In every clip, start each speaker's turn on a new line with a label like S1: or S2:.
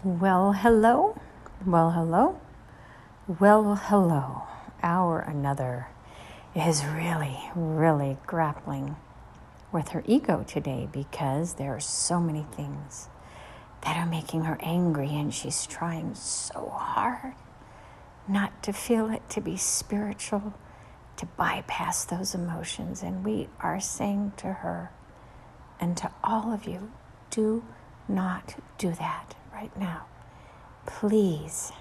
S1: Well, hello. Well, hello. Well, hello. Our another is really grappling with her ego today because there are so many things that are making her angry, and she's trying so hard not to feel it, to be spiritual, to bypass those emotions. And we are saying to her and to all of you, do not do that right now. Please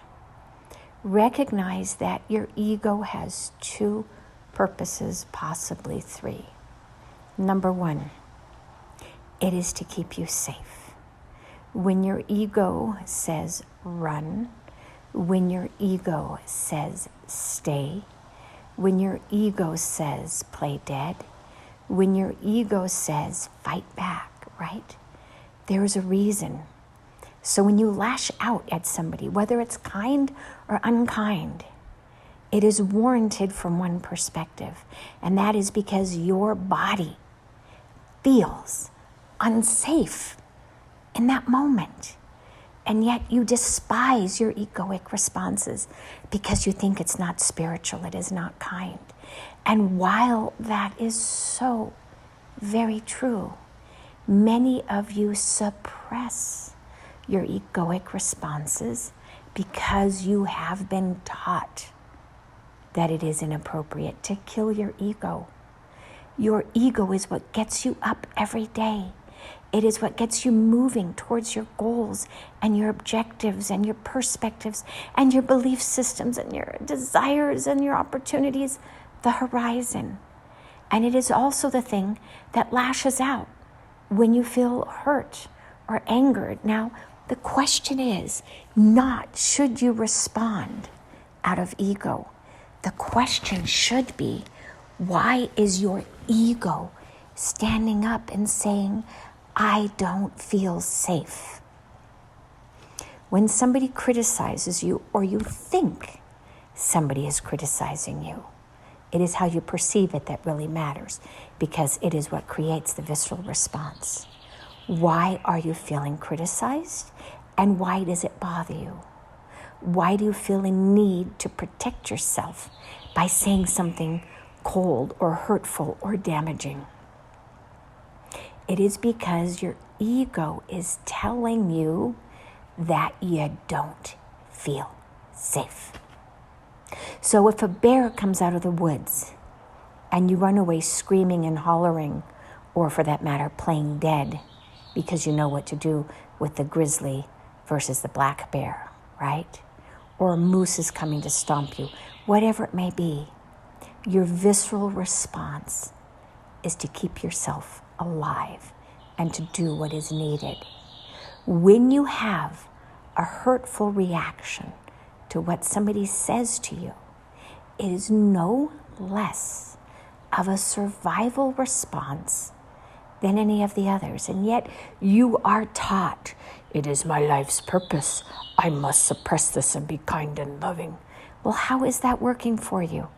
S1: recognize that your ego has two purposes, possibly three. Number one, it is to keep you safe. When your ego says run, when your ego says stay, when your ego says play dead, when your ego says fight back, right? There is a reason. So when you lash out at somebody, whether it's kind or unkind, it is warranted from one perspective, and that is because your body feels unsafe in that moment. And yet you despise your egoic responses because you think it's not spiritual, it is not kind. And while that is so very true, many of you suppress your egoic responses because you have been taught that it is inappropriate to kill your ego. Your ego is what gets you up every day. It is what gets you moving towards your goals and your objectives and your perspectives and your belief systems and your desires and your opportunities, the horizon. And it is also the thing that lashes out when you feel hurt or angered. Now, the question is not should you respond out of ego. The question should be, why is your ego standing up and saying, I don't feel safe? When somebody criticizes you or you think somebody is criticizing you, it is how you perceive it that really matters, because it is what creates the visceral response. Why are you feeling criticized? And why does it bother you? Why do you feel a need to protect yourself by saying something cold or hurtful or damaging? It is because your ego is telling you that you don't feel safe. So if a bear comes out of the woods and you run away screaming and hollering, or for that matter, playing dead, because you know what to do with the grizzly versus the black bear, right? Or a moose is coming to stomp you, whatever it may be, your visceral response is to keep yourself alive and to do what is needed. When you have a hurtful reaction to what somebody says to you, it is no less of a survival response than any of the others. And yet you are taught, it is my life's purpose. I must suppress this and be kind and loving. Well, how is that working for you?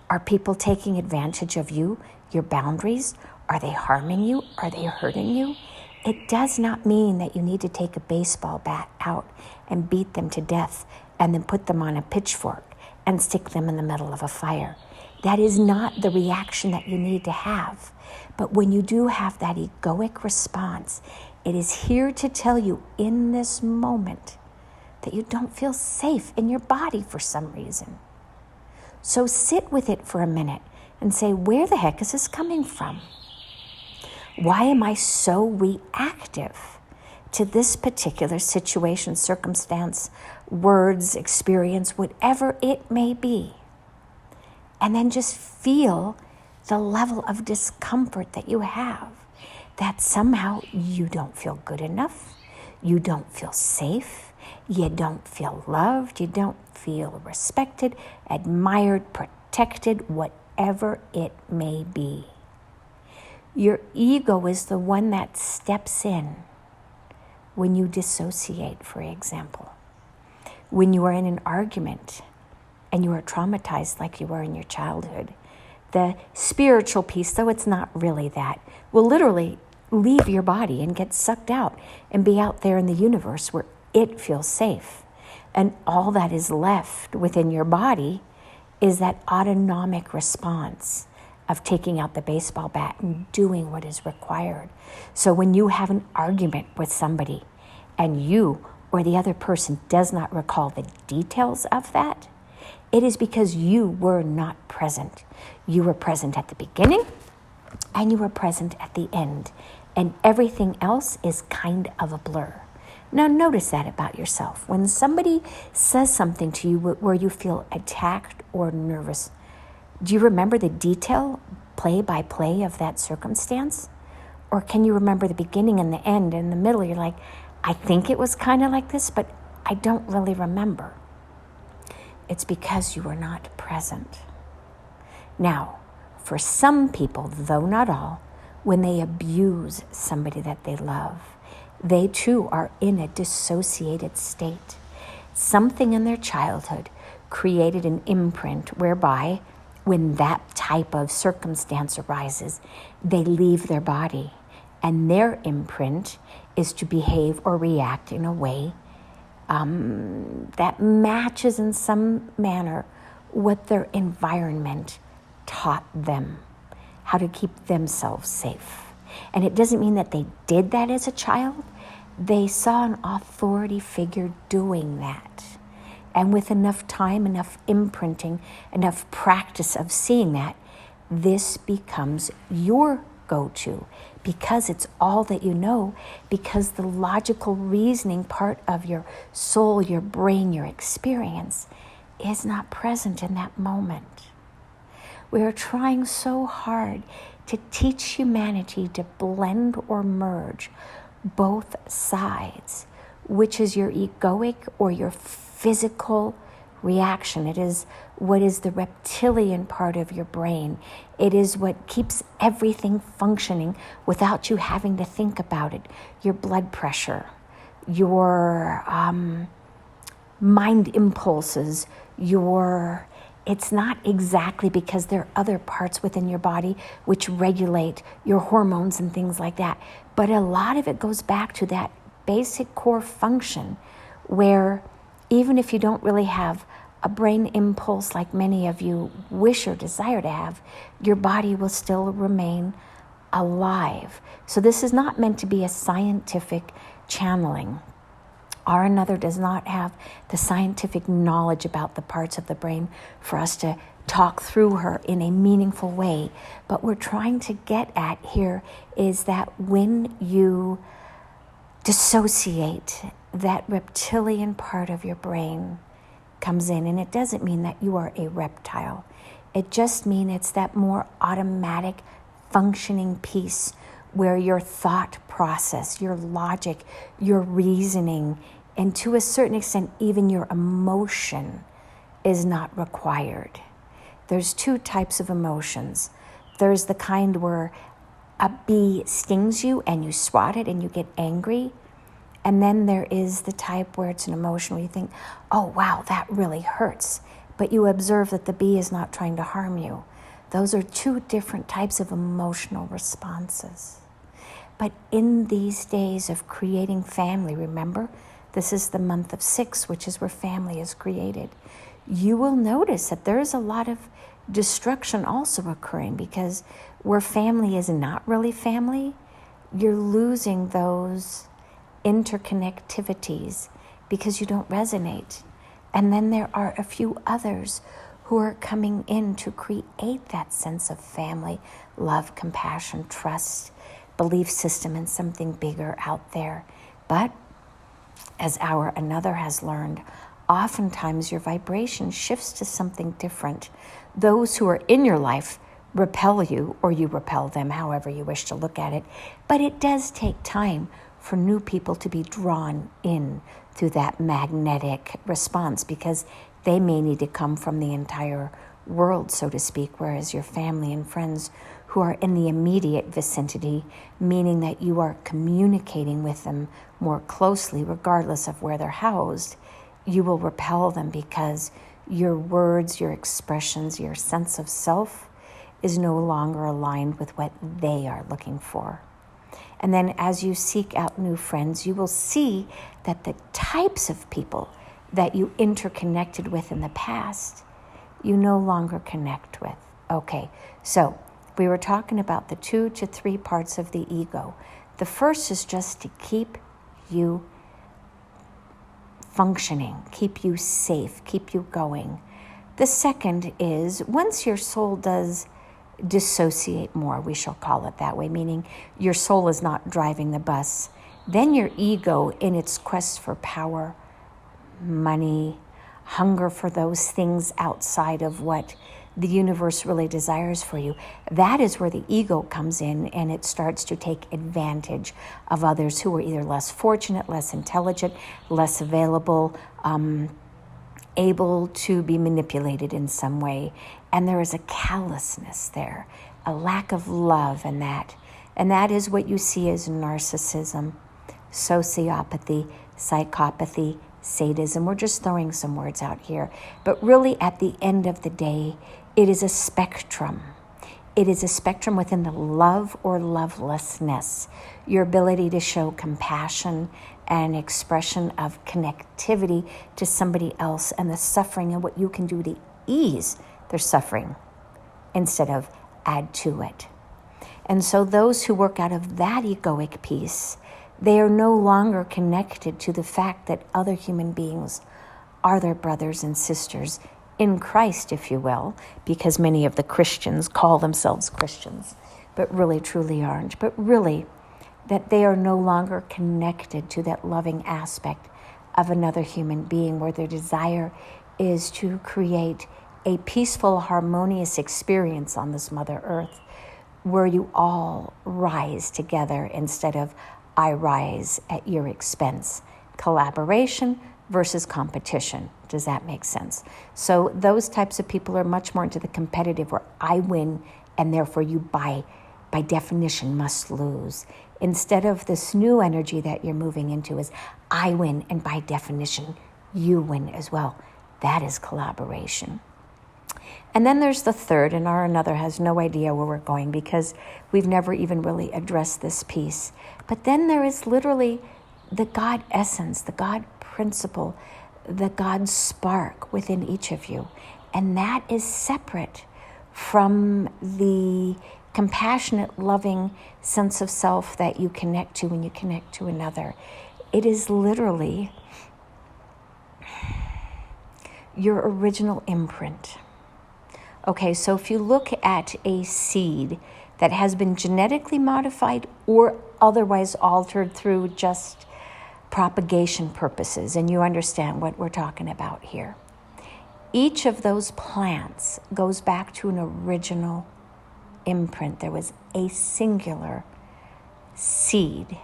S1: Are people taking advantage of you, your boundaries? Are they harming you? Are they hurting you? It does not mean that you need to take a baseball bat out and beat them to death and then put them on a pitchfork and stick them in the middle of a fire. That is not the reaction that you need to have. But when you do have that egoic response, it is here to tell you in this moment that you don't feel safe in your body for some reason. So sit with it for a minute and say, where the heck is this coming from? Why am I so reactive to this particular situation, circumstance, words, experience, whatever it may be? And then just feel the level of discomfort that you have, that somehow you don't feel good enough, you don't feel safe, you don't feel loved, you don't feel respected, admired, protected, whatever it may be. Your ego is the one that steps in when you dissociate, for example. When you are in an argument and you are traumatized like you were in your childhood, the spiritual piece, though it's not really that, will literally leave your body and get sucked out and be out there in the universe where it feels safe. And all that is left within your body is that autonomic response of taking out the baseball bat and doing what is required. So when you have an argument with somebody and you or the other person does not recall the details of that, it is because you were not present. You were present at the beginning and you were present at the end. And everything else is kind of a blur. Now notice that about yourself. When somebody says something to you where you feel attacked or nervous, do you remember the detail, play by play of that circumstance? Or can you remember the beginning and the end and the middle? You're like, I think it was kind of like this, but I don't really remember. It's because you were not present. Now, for some people, though not all, when they abuse somebody that they love, they too are in a dissociated state. Something in their childhood created an imprint whereby when that type of circumstance arises, they leave their body. And their imprint is to behave or react in a way that matches in some manner what their environment taught them, how to keep themselves safe. And it doesn't mean that they did that as a child. They saw an authority figure doing that. And with enough time, enough imprinting, enough practice of seeing that, this becomes your go-to because it's all that you know, because the logical reasoning part of your soul, your brain, your experience is not present in that moment. We are trying so hard to teach humanity to blend or merge both sides, which is your egoic or your physical reaction. It is what is the reptilian part of your brain. It is what keeps everything functioning without you having to think about it. Your blood pressure, your mind impulses, it's not exactly because there are other parts within your body which regulate your hormones and things like that. But a lot of it goes back to that basic core function where even if you don't really have a brain impulse like many of you wish or desire to have, your body will still remain alive. So this is not meant to be a scientific channeling. Our another does not have the scientific knowledge about the parts of the brain for us to talk through her in a meaningful way. But we're trying to get at here is that when you dissociate, that reptilian part of your brain comes in, and it doesn't mean that you are a reptile. It just means it's that more automatic functioning piece where your thought process, your logic, your reasoning, and to a certain extent, even your emotion is not required. There's two types of emotions. There's the kind where a bee stings you and you swat it and you get angry. And then there is the type where it's an emotion where you think, oh, wow, that really hurts. But you observe that the bee is not trying to harm you. Those are two different types of emotional responses. But in these days of creating family, remember, this is the month of 6, which is where family is created. You will notice that there is a lot of destruction also occurring because where family is not really family, you're losing those interconnectivities because you don't resonate. And then there are a few others who are coming in to create that sense of family, love, compassion, trust, belief system in something bigger out there. But as our another has learned, oftentimes your vibration shifts to something different. Those who are in your life repel you, or you repel them, however you wish to look at it. But it does take time for new people to be drawn in through that magnetic response because they may need to come from the entire world, so to speak, whereas your family and friends who are in the immediate vicinity, meaning that you are communicating with them more closely, regardless of where they're housed, you will repel them because your words, your expressions, your sense of self is no longer aligned with what they are looking for. And then as you seek out new friends, you will see that the types of people that you interconnected with in the past, you no longer connect with. Okay, so we were talking about the 2 to 3 parts of the ego. The first is just to keep you functioning, keep you safe, keep you going. The second is once your soul does dissociate more, we shall call it that way, meaning your soul is not driving the bus, then your ego, in its quest for power, money, hunger for those things outside of what the universe really desires for you, that is where the ego comes in, and it starts to take advantage of others who are either less fortunate, less intelligent, less available, able to be manipulated in some way. And there is a callousness there, a lack of love in that. And that is what you see as narcissism, sociopathy, psychopathy, sadism. We're just throwing some words out here. But really, at the end of the day, it is a spectrum. It is a spectrum within the love or lovelessness, your ability to show compassion and expression of connectivity to somebody else, and the suffering and what you can do to ease their suffering instead of add to it. And so those who work out of that egoic piece, they are no longer connected to the fact that other human beings are their brothers and sisters in Christ, if you will, because many of the Christians call themselves Christians, but really truly aren't. But really, that they are no longer connected to that loving aspect of another human being, where their desire is to create a peaceful, harmonious experience on this Mother Earth, where you all rise together instead of I rise at your expense. Collaboration versus competition. Does that make sense? So those types of people are much more into the competitive, where I win and therefore you by definition must lose. Instead of this new energy that you're moving into is I win and by definition you win as well. That is collaboration. And then there's the third, and our another has no idea where we're going because we've never even really addressed this piece. But then there is literally the God essence, the God principle, the God spark within each of you. And that is separate from the compassionate, loving sense of self that you connect to when you connect to another. It is literally your original imprint. Okay, so if you look at a seed that has been genetically modified or otherwise altered through just propagation purposes, and you understand what we're talking about here, each of those plants goes back to an original imprint. There was a singular seed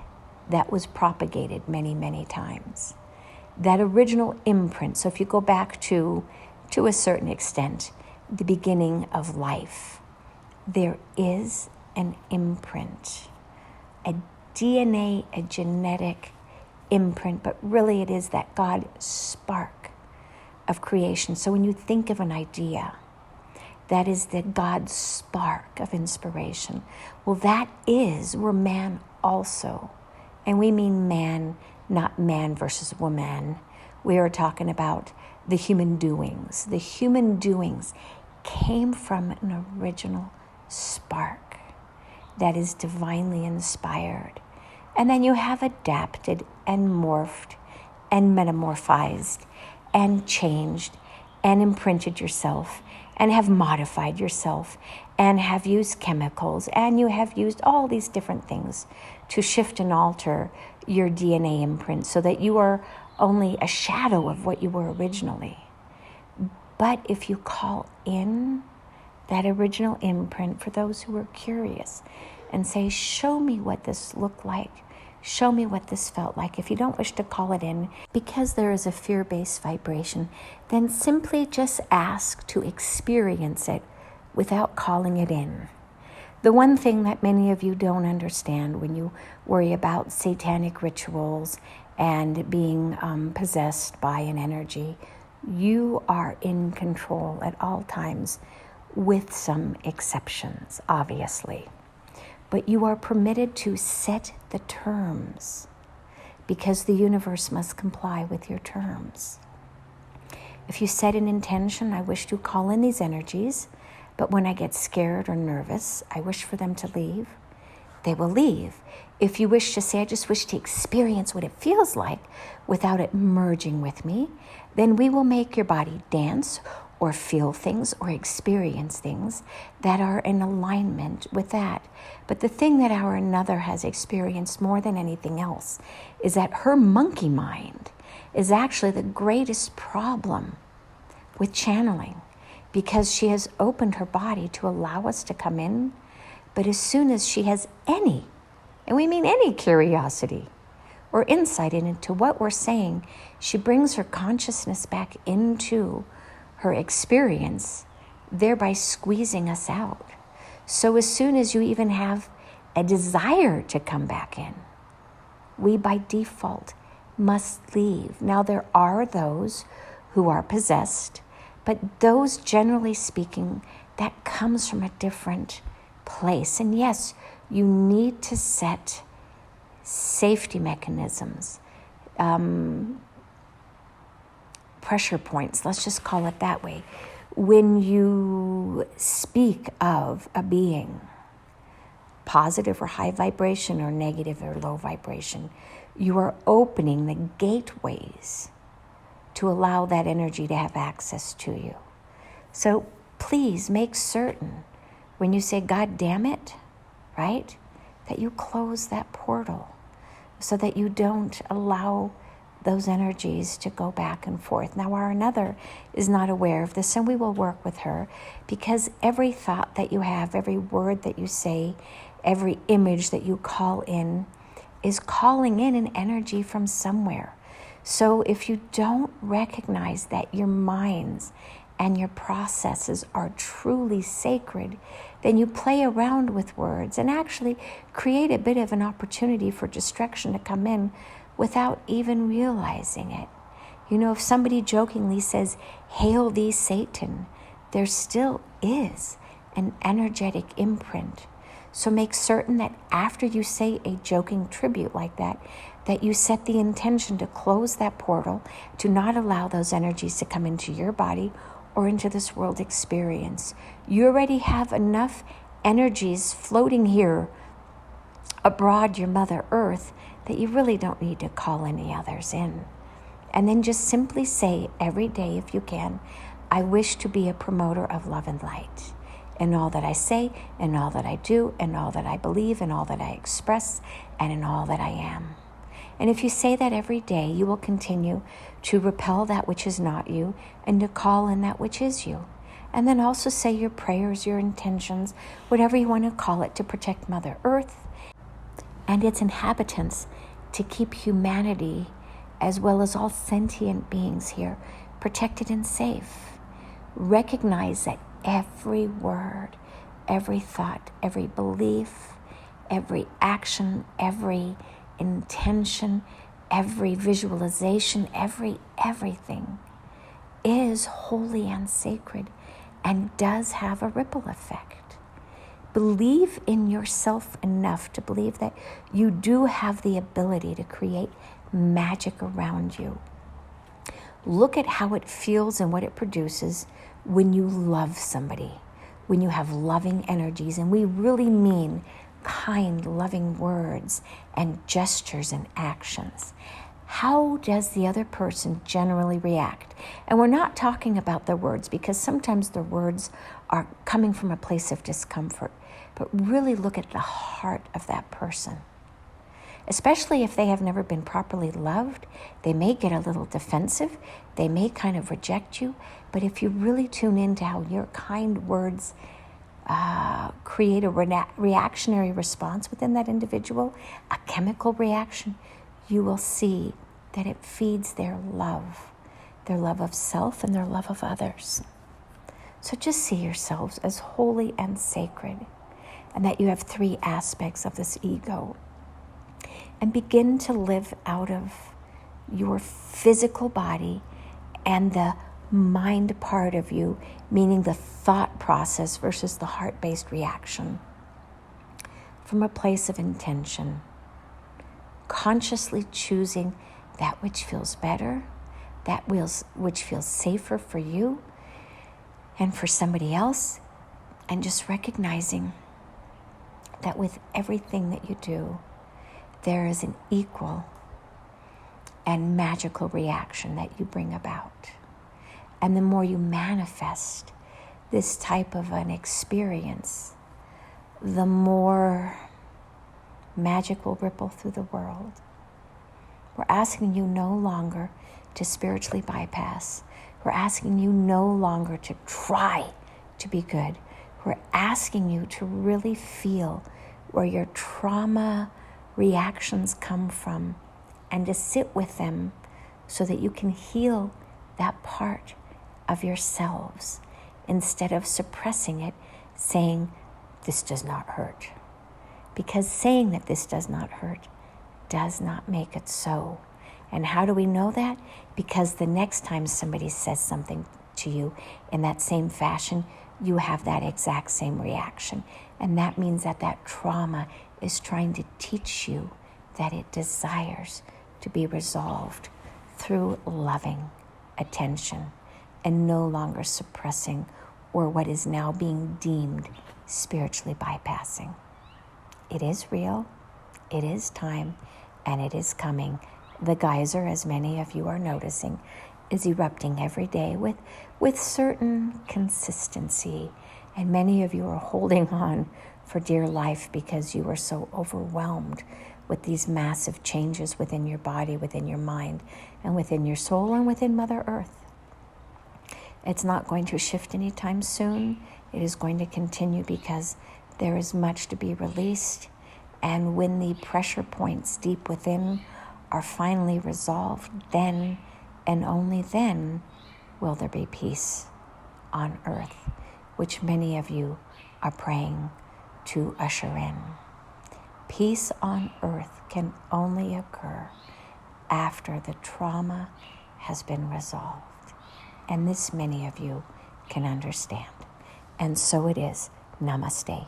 S1: that was propagated many, many times. That original imprint, so if you go back to a certain extent, the beginning of life, there is an imprint, a DNA, a genetic imprint, but really it is that God spark of creation. So when you think of an idea, that is the God spark of inspiration. Well, that is where man also, and we mean man, not man versus woman. We are talking about the human doings. The human doings came from an original spark that is divinely inspired. And then you have adapted and morphed and metamorphized and changed and imprinted yourself and have modified yourself and have used chemicals, and you have used all these different things to shift and alter your DNA imprint so that you are only a shadow of what you were originally. But if you call in that original imprint, for those who are curious, and say, show me what this looked like, show me what this felt like. If you don't wish to call it in because there is a fear-based vibration, then simply just ask to experience it without calling it in. The one thing that many of you don't understand when you worry about satanic rituals and being possessed by an energy, you are in control at all times, with some exceptions, obviously. but you are permitted to set the terms, because the universe must comply with your terms. If you set an intention, I wish to call in these energies, but when I get scared or nervous, I wish for them to leave, they will leave. If you wish to say, I just wish to experience what it feels like without it merging with me, then we will make your body dance or feel things or experience things that are in alignment with that. But the thing that our another has experienced more than anything else is that her monkey mind is actually the greatest problem with channeling, because she has opened her body to allow us to come in. But as soon as she has any, and we mean any, curiosity or insight into what we're saying, she brings her consciousness back into her experience, thereby squeezing us out. So as soon as you even have a desire to come back in, we by default must leave. Now there are those who are possessed, but those, generally speaking, that comes from a different place. And yes, you need to set safety mechanisms, pressure points, let's just call it that way. When you speak of a being, positive or high vibration or negative or low vibration, you are opening the gateways to allow that energy to have access to you. So please make certain when you say, God damn it, right, that you close that portal so that you don't allow those energies to go back and forth. Now, our another is not aware of this, and we will work with her, because every thought that you have, every word that you say, every image that you call in is calling in an energy from somewhere. So if you don't recognize that your minds and your processes are truly sacred, then you play around with words and actually create a bit of an opportunity for distraction to come in without even realizing it. You know, if somebody jokingly says, "Hail thee, Satan," there still is an energetic imprint. So make certain that after you say a joking tribute like that, that you set the intention to close that portal, to not allow those energies to come into your body or into this world experience. You already have enough energies floating here abroad your Mother Earth that you really don't need to call any others in. And then just simply say every day, if you can, I wish to be a promoter of love and light in all that I say, in all that I do, in all that I believe, in all that I express, and in all that I am. And if you say that every day, you will continue to repel that which is not you and to call in that which is you. And then also say your prayers, your intentions, whatever you want to call it, to protect Mother Earth and its inhabitants, to keep humanity as well as all sentient beings here protected and safe. Recognize that every word, every thought, every belief, every action, every intention, every visualization, everything is holy and sacred and does have a ripple effect. Believe in yourself enough to believe that you do have the ability to create magic around you. Look at how it feels and what it produces when you love somebody, when you have loving energies, and we really mean kind, loving words and gestures and actions. How does the other person generally react? And we're not talking about their words, because sometimes their words are coming from a place of discomfort, but really look at the heart of that person. Especially if they have never been properly loved, they may get a little defensive, they may kind of reject you, but if you really tune into how your kind words create a reactionary response within that individual, a chemical reaction, you will see that it feeds their love of self and their love of others. So just see yourselves as holy and sacred, and that you have three aspects of this ego. And begin to live out of your physical body and the mind part of you, meaning the thought process versus the heart-based reaction. from a place of intention, consciously choosing that which feels better, which feels safer for you and for somebody else, and just recognizing that with everything that you do, there is an equal and magical reaction that you bring about. And the more you manifest this type of an experience, the more magic will ripple through the world. We're asking you no longer to spiritually bypass. We're asking you no longer to try to be good. We're asking you to really feel where your trauma reactions come from and to sit with them so that you can heal that part of yourselves instead of suppressing it, saying, this does not hurt. Because saying that this does not hurt does not make it so. And how do we know that? Because the next time somebody says something to you in that same fashion, you have that exact same reaction. And that means that that trauma is trying to teach you that it desires to be resolved through loving attention and no longer suppressing or what is now being deemed spiritually bypassing. It is real, it is time, and it is coming. The geyser, as many of you are noticing, is erupting every day with certain consistency. And many of you are holding on for dear life because you are so overwhelmed with these massive changes within your body, within your mind, and within your soul, and within Mother Earth. It's not going to shift anytime soon. It is going to continue because there is much to be released. And when the pressure points deep within are finally resolved, then and only then will there be peace on earth, which many of you are praying to usher in. Peace on earth can only occur after the trauma has been resolved. And this many of you can understand. And so it is. Namaste.